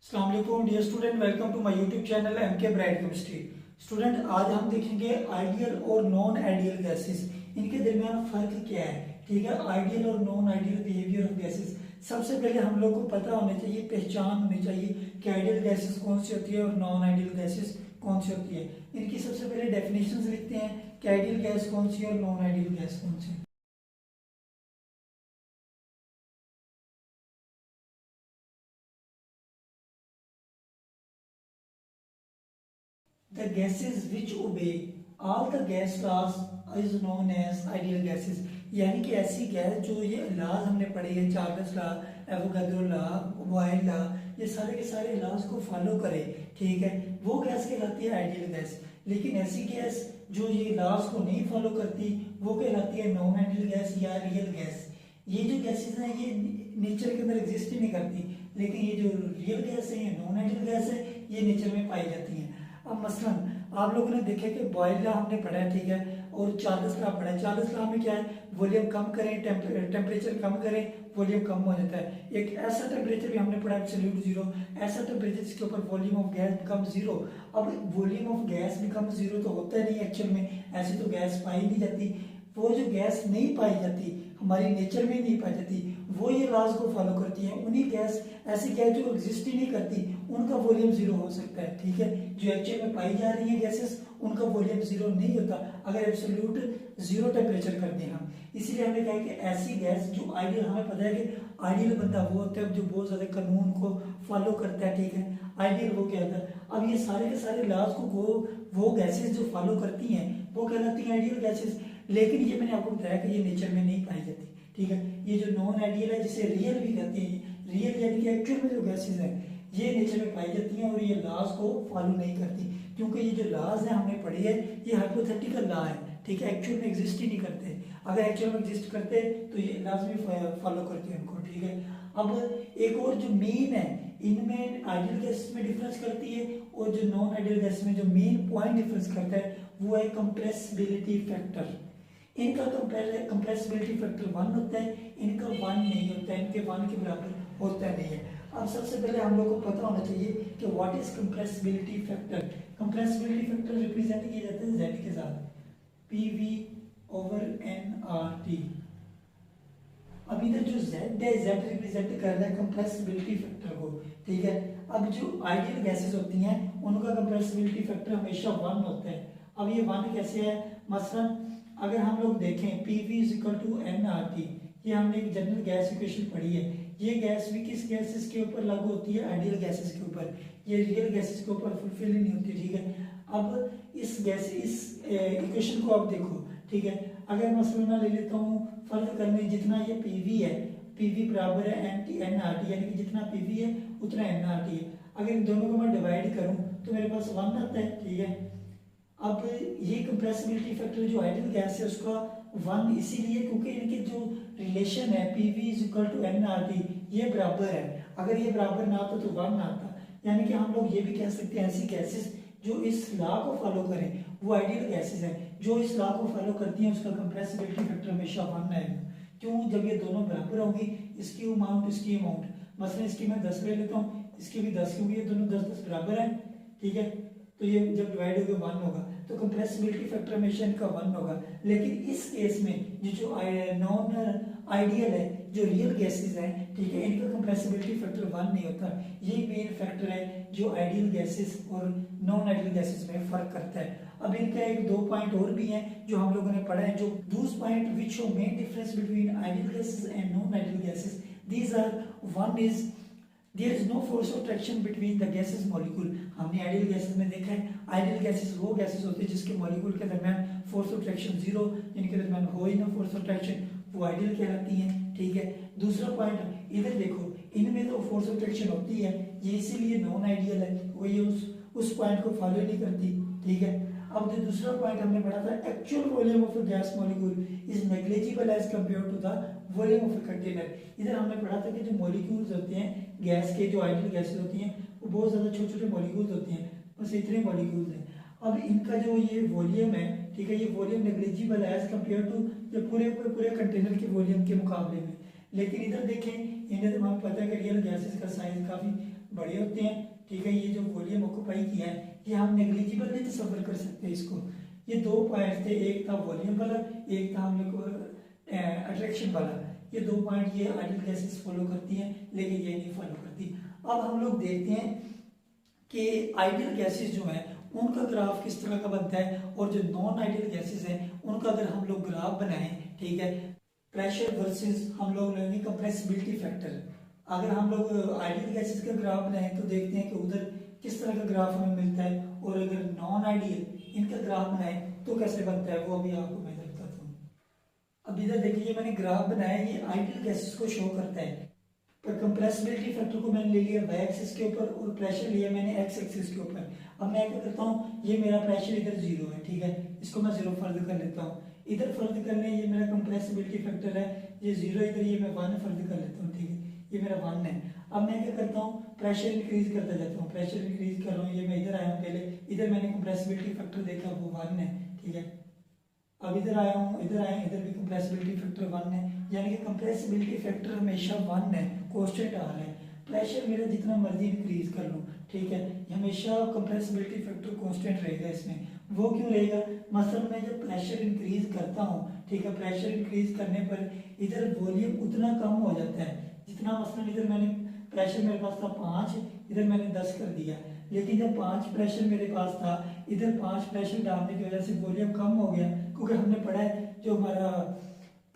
अस्सलाम वालेकुम dear student, welcome to my YouTube channel MK bright chemistry. Student, आज हम देखेंगे आइडियल और नॉन आइडियल गैसेस, इनके दरमियान फर्क क्या है। ठीक है, आइडियल और non ideal behaviour of gases. सबसे पहले हम लोग को पता होना चाहिए, पहचान होनी चाहिए कि आइडियल गैसेस कौन सी होती है और नॉन आइडियल गैसेस कौन सी होती है। इनकी सबसे पहले डेफिनेशंस लिखते हैं कि आइडियल गैस कौन सी है और नॉन आइडियल गैस कौन सी है। The gases which obey all the gas laws is known as ideal gases। यानी कि ऐसी गैस जो ये लॉज हमने पढ़े हैं, Charles law, Avogadro law, Boyle law, ये सारे के सारे लॉज को फॉलो करे, ठीक है, वो गैस कहलाती है आइडियल गैस। लेकिन ऐसी गैस जो ये लॉज को नहीं फॉलो करती वो कहलाती है नॉन आइडियल गैस या रियल गैस। ये जो गैसेस हैं ये नेचर के अंदर एग्जिस्ट ही नहीं करती, लेकिन ये जो रियल गैस है, ये नॉन आइडियल गैस है, ये नेचर में पाई जाती हैं। अब मसलन आप लोगों ने देखे कि बॉयल लॉ हमने पढ़ा है, ठीक है, और चार्ल्स लॉ पढ़ा है। चार्ल्स लॉ में क्या है, वॉल्यूम कम करें, टेम्परेचर कम करें, वॉल्यूम कम हो जाता है। एक ऐसा टेम्परेचर भी हमने पढ़ा है, एब्सोल्यूट जीरो, ऐसा टेम्परेचर जिसके ऊपर volume of gas become zero. अब volume of gas become zero तो होता नहीं एक्चुअल में, ऐसी तो गैस पाई नहीं जाती। वो जो गैस नहीं पाई जाती, हमारी नेचर में नहीं पाई जाती, वो ये लॉज को फॉलो करती है। उन्हीं गैस, ऐसी गैस जो एग्जिस्ट ही नहीं करती, उनका वॉल्यूम जीरो हो सकता है, ठीक है। जो एक्चुअल में पाई जा रही है गैसेस, उनका वॉल्यूम जीरो नहीं होता अगर एब्सोल्यूट जीरो टेम्परेचर कर दें हम। इसीलिए हमने कहा कि ऐसी गैस जो आइडियल, हमें पता है कि आइडियल बंदा वो होता है जो बहुत ज्यादा कानून को फॉलो करता है, ठीक है, आइडियल वो क्या होता है। अब ये सारे के सारे लॉज को वो गैसेस जो फॉलो करती हैं वो कहलाती है आइडियल गैसेस। लेकिन ये मैंने आपको बताया कि ये नेचर में नहीं पाई जाती, ठीक है। ये जो नॉन आइडियल है, जिसे रियल भी कहते हैं, रियल यानी कि एक्चुअल में जो गैसेस हैं ये नेचर में पाई जाती हैं और ये लॉज को फॉलो नहीं करती, क्योंकि ये जो लॉज है हमने पढ़ी है ये हाइपोथेटिकल लॉ है, ठीक है, एक्चुअल में एग्जिस्ट ही नहीं करते। अगर एक्चुअल में एग्जिस्ट करते तो ये लॉज भी फॉलो करती है उनको, ठीक है। अब एक और जो मेन है, इनमें आइडियल गैसेस में डिफरेंस करती है और जो नॉन आइडियल गैसेस में जो मेन पॉइंट डिफरेंस करता है वो है कंप्रेसिबिलिटी फैक्टर। इनका कंप्रेसिबिलिटी फैक्टर 1 होता है, इनका 1 नहीं होता है, इनके 1 के बराबर होता नहीं है। अब सबसे पहले हम लोग को पता होना चाहिए कि what is compressibility factor. Compressibility factor represent किया जाता है Z के साथ, PV over nRT। अब इधर जो Z है, Z रिप्रेजेंट कर रहा है कंप्रेसिबिलिटी फैक्टर को, ठीक है। अब जो आइडियल गैसेस होती हैं उनका कंप्रेसिबिलिटी फैक्टर हमेशा 1 होता है। अब ये 1 कैसे है, मसलन अगर हम लोग देखें PV is equal to nRT, ये हमने एक जनरल गैस इक्वेशन पढ़ी है। ये गैस भी किस गैसेस के ऊपर लागू होती है, आइडियल गैसेस के ऊपर, ये रियल गैसेस के ऊपर फुलफिल ही नहीं होती, ठीक है। अब इस इक्वेशन को आप देखो, ठीक है, अगर मसलन मैं ले लेता हूँ फर्क करने, जितना ये PV है, PV बराबर है nRT, यानी कि जितना PV है उतना nRT है। अगर इन दोनों को मैं डिवाइड करूँ तो मेरे पास 1 आता है, ठीक है। अब ये कंप्रेसिबिलिटी फैक्टर जो आइडियल गैस है उसका 1 इसीलिए क्योंकि इनके जो रिलेशन है PV is equal to nRT, ये बराबर है। अगर ये बराबर ना आता तो 1 ना आता, यानी कि हम लोग ये भी कह सकते हैं ऐसी गैसेस जो इस लॉ को फॉलो करें वो आइडियल गैसेस हैं। जो इस लॉ को फॉलो करती हैं उसका कंप्रेसिबिलिटी फैक्टर हमेशा 1 आएगा। क्यों, जब ये दोनों बराबर होंगी, इसकी अमाउंट इसकी अमाउंट, मसलन इसकी मैं 10 ले लेता हूँ, इसकी भी 10, क्योंकि ये दोनों 10-10 बराबर है, ठीक है, तो ये जब डिवाइड होगा 1 होगा, तो कंप्रेसिबिलिटी फैक्टर हमेशा इनका 1 होगा। लेकिन इस केस में जो नॉन आइडियल है, जो रियल गैसेस हैं, ठीक है, इनका कंप्रेसिबिलिटी फैक्टर 1 नहीं होता। ये मेन फैक्टर है जो आइडियल गैसेस और नॉन आइडियल गैसेस में फर्क करता है। अब इनका एक 2 पॉइंट और भी हैं जो हम लोगों ने पढ़ा है, जो दूस point which show main difference between ideal gases and non ideal gases. These are, one is there is no force of attraction between the gases molecule. हमने आइडियल गैसेस में देखा है, आइडियल गैसेस वो गैसेस होती है जिसके molecule के दरमियान फोर्स ऑफ अट्रैक्शन 0, जिनके दरमियान हो ही ना फोर्स ऑफ अट्रैक्शन, वो आइडियल कहलाती हैं, ठीक है। दूसरा पॉइंट इधर देखो, इनमें तो फोर्स ऑफ अट्रैक्शन होती है, ये इसीलिए नॉन आइडियल है, वो ये उस पॉइंट को फॉलो नहीं करती, ठीक है। अब जो दूसरा पॉइंट हमने पढ़ा था, actual volume of a gas molecule is negligible as compare to the volume of a container. इधर हमने पढ़ा था कि जो मॉलिक्यूल्स होते हैं गैस के, जो आइडियल गैसेस होती हैं, वो बहुत ज्यादा छोटे छोटे मॉलिक्यूल्स होते हैं, बस इतने मॉलिक्यूल्स हैं। अब इनका जो ये वॉल्यूम है, ठीक है, ये वॉल्यूम नेग्लिजिबल है एज कंपेयर टू ये पूरे कंटेनर के वॉल्यूम के मुकाबले में। लेकिन इधर देखें, इन्हें तो हमें पता है कि रियल गैसेस का साइज काफी बड़े होते हैं, ठीक है। ये जो वॉल्यूम ऑक्यूपाई किया है ये हम नेग्लिजिबल नहीं तस्वर कर सकते इसको। ये दो पॉइंट थे, एक था वॉल्यूम वाला, एक था हम लोग अट्रैक्शन वाला। ये दो पॉइंट ये आइडियल गैसेस फॉलो करती हैं, लेकिन ये नहीं फॉलो करती। अब हम लोग देखते हैं कि आइडियल गैसेस जो हैं उनका ग्राफ किस तरह का बनता है, और जो नॉन आइडियल गैसेस हैं उनका अगर हम लोग ग्राफ बनाएं, ठीक है, प्रेशर वर्सेस हम लोग लेंगे कंप्रेसिबिलिटी फैक्टर। अगर हम लोग आइडियल गैसेस का ग्राफ बनाएं तो देखते हैं कि उधर किस तरह का ग्राफ हमें मिलता है, और अगर नॉन आइडियल इनका ग्राफ बनाएं तो कैसे बनता है, वो अभी आपको मैं बताता हूँ। अब इधर देखिए मैंने ग्राफ बनाया, ये आइडियल गैसेस को शो करता है। पर कंप्रेसिबिलिटी फैक्टर को मैंने ले लिया y एक्सिस के ऊपर और प्रेशर लिया मैंने x एक्सिस के ऊपर। अब मैं क्या करता हूँ, ये मेरा प्रेशर इधर 0 है, ठीक है, इसको मैं 0 फर्द कर लेता हूँ। इधर फर्द करने ये मेरा कंप्रेसिबिलिटी फैक्टर है, ये 0 इधर, ये मैं 1 फर्द कर लेता हूँ, ठीक है, ये मेरा 1 है। अब मैं क्या करता हूँ, प्रेशर इंक्रीज करता जाता हूँ, प्रेशर इंक्रीज कर रहा हूँ। ये मैं इधर आया हूँ, पहले इधर मैंने कंप्रेसिबिलिटी फैक्टर देखा वो 1 है, ठीक है। अब इधर आया हूँ, इधर आया, इधर भी कंप्रेसिबिलिटी फैक्टर 1 है, यानी कि कंप्रेसिबिलिटी फैक्टर हमेशा 1 है, कांस्टेंट आ रहा है। प्रेशर मेरा जितना मर्जी इंक्रीज कर लूँ, ठीक है, हमेशा कंप्रेसिबिलिटी फैक्टर कांस्टेंट रहेगा इसमें। वो क्यों रहेगा, मसलन मैं जब प्रेशर इंक्रीज करता हूँ, ठीक है, प्रेशर इंक्रीज करने पर इधर वॉल्यूम उतना कम हो जाता है जितना, मसलन इधर मैंने प्रेशर मेरे पास था 5, इधर मैंने 10 कर दिया, लेकिन जब 5 प्रेशर मेरे पास था, इधर 5 प्रेशर डालने की वजह से वॉल्यूम कम हो गया, क्योंकि हमने पढ़ा है जो हमारा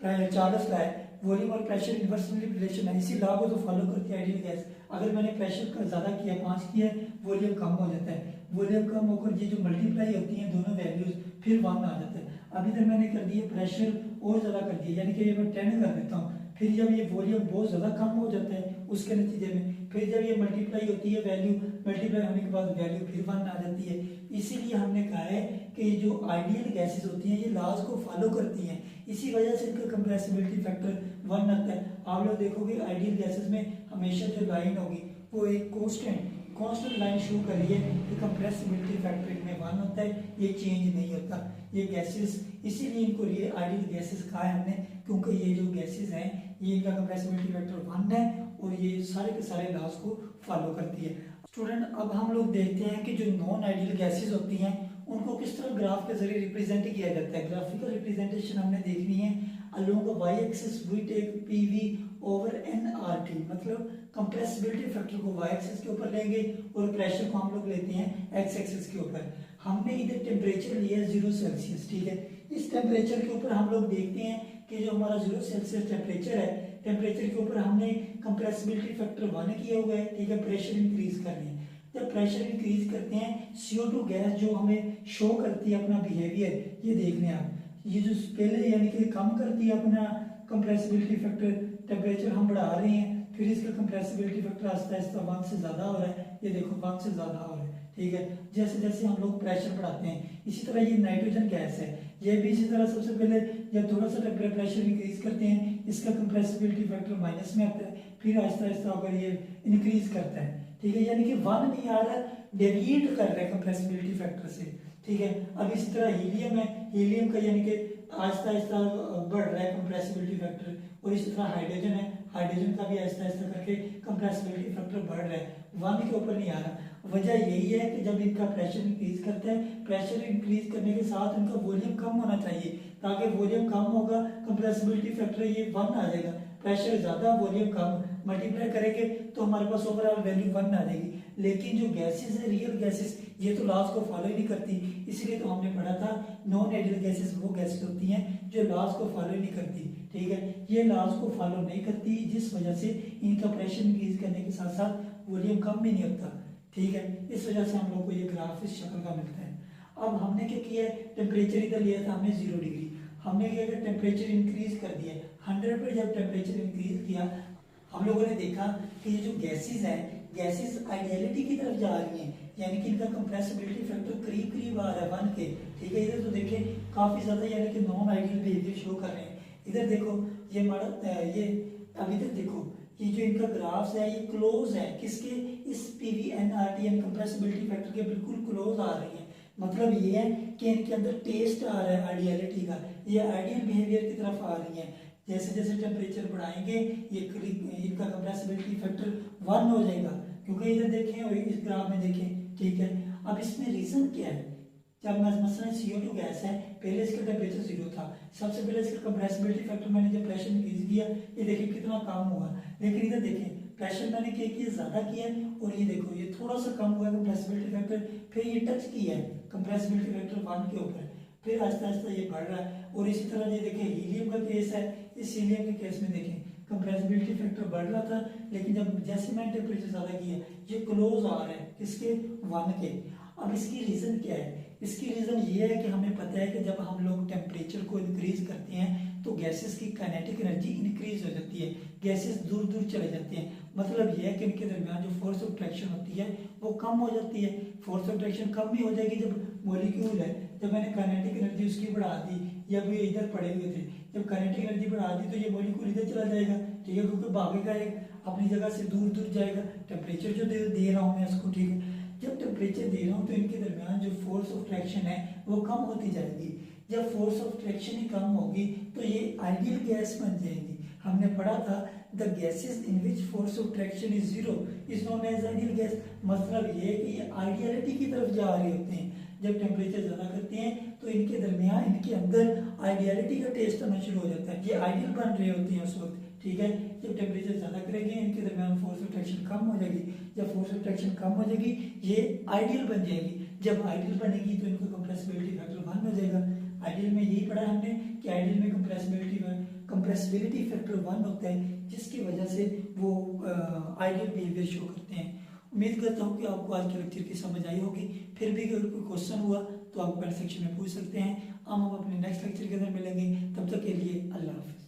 चार्ल्स लॉ है, वॉल्यूम और प्रेशर इन्वर्सली रिलेशन है, इसी लॉ को तो फॉलो करती है आइडियल गैस। अगर मैंने प्रेशर का ज्यादा किया, 5 किया, वॉल्यूम कम हो जाता है, वॉल्यूम कम होकर ये जो मल्टीप्लाई होती हैं दोनों वैल्यूज, फिर 1 आ जाता है। अब इधर मैंने कर दिया प्रेशर और ज्यादा कर दिया, यानी कि ये मैं 10 कर देता हूँ, फिर जब ये वॉल्यूम बहुत ज्यादा कम हो जाता है उसके नतीजे में, फिर जब ये मल्टीप्लाई होती है, वैल्यू मल्टीप्लाई होने के बाद वैल्यू फिर 1 आ जाती है। इसीलिए हमने कहा है कि जो आइडियल गैसेस होती हैं ये लॉज को फॉलो करती हैं, इसी वजह से इनका कंप्रेसिबिलिटी फैक्टर 1 आता है। आप लोग देखोगे आइडियल गैसेस में हमेशा जो लाइन होगी वो एक कांस्टेंट लाइन शो कर रही है कि कंप्रेसिबिलिटी फैक्टर इनमें 1 होता है, ये चेंज नहीं होता ये गैसेस। इसीलिए इनको लिए आइडियल गैसेस कहा है हमने, क्योंकि ये जो गैसेस हैं ये इनका कंप्रेसिबिलिटी फैक्टर 1 है और ये सारे के सारे लॉज को फॉलो करती है। स्टूडेंट, अब हम लोग देखते हैं कि जो नॉन आइडियल गैसेस होती हैं उनको किस तरह ग्राफ के जरिए रिप्रेजेंट किया जाता है। ग्राफिकल रिप्रेजेंटेशन हमने देखनी है। Along y axis we take PV over nRT, मतलब कंप्रेसिबिलिटी फैक्टर को y एक्सिस के ऊपर लेंगे और प्रेशर को हम लोग लेते हैं x एक्सिस के ऊपर। हमने इधर टेम्परेचर लिया है 0 सेल्सियस, ठीक है। इस टेम्परेचर के ऊपर हम लोग देखते हैं कि जो हमारा 0 सेल्सियस टेम्परेचर है, टेम्परेचर के ऊपर हमने कंप्रेसिबिलिटी फैक्टर 1 किया हुआ है, ठीक है, प्रेशर इंक्रीज कर रहे हैं। जब प्रेशर इंक्रीज करते हैं CO2 गैस जो हमें शो करती है अपना बिहेवियर, ये देख लें आप, ये जो पहले यानी कि कम करती है अपना कंप्रेसिबिलिटी फैक्टर, टेम्परेचर हम बढ़ा रहे हैं, फिर इसका कंप्रेसिबिलिटी फैक्टर आस्ता आस्ता 1 से ज्यादा हो रहा है, ये देखो 1 से ज्यादा हो रहा है, ठीक है। जैसे जैसे हम लोग प्रेशर बढ़ाते हैं, इसी तरह ये नाइट्रोजन गैस है, ये भी इसी तरह सबसे पहले जब थोड़ा सा प्रेशर इंक्रीज करते हैं इसका कंप्रेसिबिलिटी फैक्टर माइनस में आता है, फिर आहिस्ता आहिस्ता होकर ये इंक्रीज करता है, ठीक है, यानी कि 1 नहीं आ रहा, डेविएट कर रहा है कंप्रेसिबिलिटी फैक्टर से, ठीक है। अब इसी तरह हीलियम है, हीलियम का यानी कि आहिस्ता आहिस्ता बढ़ रहा है कंप्रेसिबिलिटी फैक्टर, और इसी तरह हाइड्रोजन है, हाइड्रोजन का भी आहिस्ता आहिस्ता करके कंप्रेसिबिलिटी फैक्टर बढ़ रहा है, 1 के ऊपर नहीं आ रहा। वजह यही है कि जब इनका प्रेशर इंक्रीज करते हैं, प्रेशर इंक्रीज करने के साथ इनका वॉल्यूम कम होना चाहिए, ताकि वॉल्यूम कम होगा कंप्रेसिबिलिटी फैक्टर ये 1 आ जाएगा, प्रेशर ज्यादा वॉल्यूम कम, मल्टीप्लाई करेंगे तो हमारे पास ओवरऑल वैल्यू 1 आ जाएगी। लेकिन जो गैसेस है, रियल गैसेस, ये तो लॉज को फॉलो ही नहीं करती, इसीलिए तो हमने पढ़ा था नॉन आइडियल गैसेस वो गैसेस होती हैं जो लॉज को फॉलो ही नहीं करती, ठीक है। ये लॉज को फॉलो नहीं करती, जिस वजह से इनका प्रेशर इंक्रीज करने के साथ साथ वॉल्यूम कम भी नहीं होता, ठीक है। इस वजह से हम लोग को ये ग्राफ इस शक्ल का मिलता है। अब हमने क्या किया, टेम्परेचर इधर लिया था हमने 0 डिग्री, हमने क्या किया, टेम्परेचर इंक्रीज कर दिया 100 पर। जब टेम्परेचर इंक्रीज किया, हम लोगों ने देखा कि ये जो गैसेस हैं, गैसेस आइडियलिटी की तरफ जा रही हैं, यानी कि इनका कंप्रेसिबिलिटी फैक्टर करीब करीब आ रहा है 1 के, ठीक है। इधर तो देखें काफी ज्यादा यानी कि नॉन आइडियल बिहेवियर शो कर रहे हैं। इधर देखो ये हमारा ये, अब इधर देखो ये जो इनका ग्राफ्स है ये क्लोज है किसके, इस PV nRT यानी कंप्रेसिबिलिटी फैक्टर के बिल्कुल क्लोज आ रही है। मतलब ये है कि इनके अंदर टेस्ट आ रहा है आइडियलिटी का, ये आइडियल बिहेवियर की तरफ आ रही है। जैसे जैसे टेम्परेचर बढ़ाएंगे ये इनका कंप्रेसिबिलिटी फैक्टर 1 हो जाएगा, क्योंकि इधर ग्राफ में देखें, ठीक है। अब इसमें रीजन क्या है, जब मसलन CO2 गैस है, पहले इसका टेम्परेचर 0 था, सबसे पहले इसका कंप्रेसिबिलिटी फैक्टर मैंने जब प्रेशर इंक्रीज किया, ये देखिए कितना कम हुआ, लेकिन इधर देखें प्रेशर मैंने क्या किया, ज्यादा किया है, और ये देखो ये थोड़ा सा कम हुआ कंप्रेसिबिलिटी फैक्टर, फिर ये टच किया है कंप्रेसिबिलिटी फैक्टर 1 के ऊपर, फिर आहिस्ता आहिस्ता ये बढ़ रहा है। और इसी तरह ये देखें हीलियम का केस है, इस हीलियम के केस में देखें कंप्रेसिबिलिटी फैक्टर बढ़ रहा था, लेकिन जब जैसे मैंने टेम्परेचर ज्यादा किया ये क्लोज आ रहा है किसके, 1 के। अब इसकी रीजन क्या है, इसकी रीजन ये है कि हमें पता है कि जब हम लोग टेम्परेचर को इंक्रीज करते हैं तो गैसेस की काइनेटिक एनर्जी इंक्रीज हो जाती है, गैसेस दूर दूर चले जाते हैं। मतलब ये है कि इनके दरमियान जो फोर्स ऑफ अट्रैक्शन होती है वो कम हो जाती है। फोर्स ऑफ अट्रैक्शन कम भी हो जाएगी जब मॉलिक्यूल है, जब मैंने काइनेटिक एनर्जी उसकी बढ़ा दी, या वो इधर पड़े हुए थे, जब काइनेटिक एनर्जी बढ़ा दी तो ये मॉलिक्यूल इधर चला जाएगा, ठीक है, क्योंकि भागेगा अपनी जगह से दूर दूर जाएगा। टेम्परेचर जो दे रहा हूँ मैं इसको, ठीक है, जब टेम्परेचर दे रहा हूँ तो इनके दरमियान जो फोर्स ऑफ अट्रैक्शन है वो कम होती जाएगी। जब फोर्स ऑफ अट्रैक्शन ही कम होगी तो ये आइडियल गैस बन जाएंगी। हमने पढ़ा था the gases in which force of attraction is 0 is known as ideal gas. मतलब ये है कि ये आइडियलिटी की तरफ जा रहे होते हैं। जब टेम्परेचर ज्यादा करते हैं तो इनके दरमियान, इनके अंदर आइडियलिटी का टेस्ट आना शुरू हो जाता है, ये आइडियल बन रहे होते हैं उस वक्त, ठीक है। जब टेम्परेचर ज्यादा करेंगे इनके दरमियान फोर्स ऑफ अट्रैक्शन कम हो जाएगी, जब फोर्स ऑफ अट्रैक्शन कम हो जाएगी ये आइडियल बन जाएगी। जब आइडियल बनेगी तो इनका कंप्रेसिबिलिटी फैक्टर 1 हो जाएगा। आइडियल में यही पढ़ा हमने कि आइडियल में कंप्रेसिबिलिटी फैक्टर 1 होता है, जिसकी वजह से वो आइडियल बिहेवियर शो करते हैं। उम्मीद करता हूँ कि आपको आज के लेक्चर की समझ आई होगी। फिर भी अगर कोई क्वेश्चन हुआ तो आप कमेंट सेक्शन में पूछ सकते हैं। हम अपने नेक्स्ट लेक्चर के अंदर मिलेंगे, तब तक के लिए अल्लाह हाफिज़।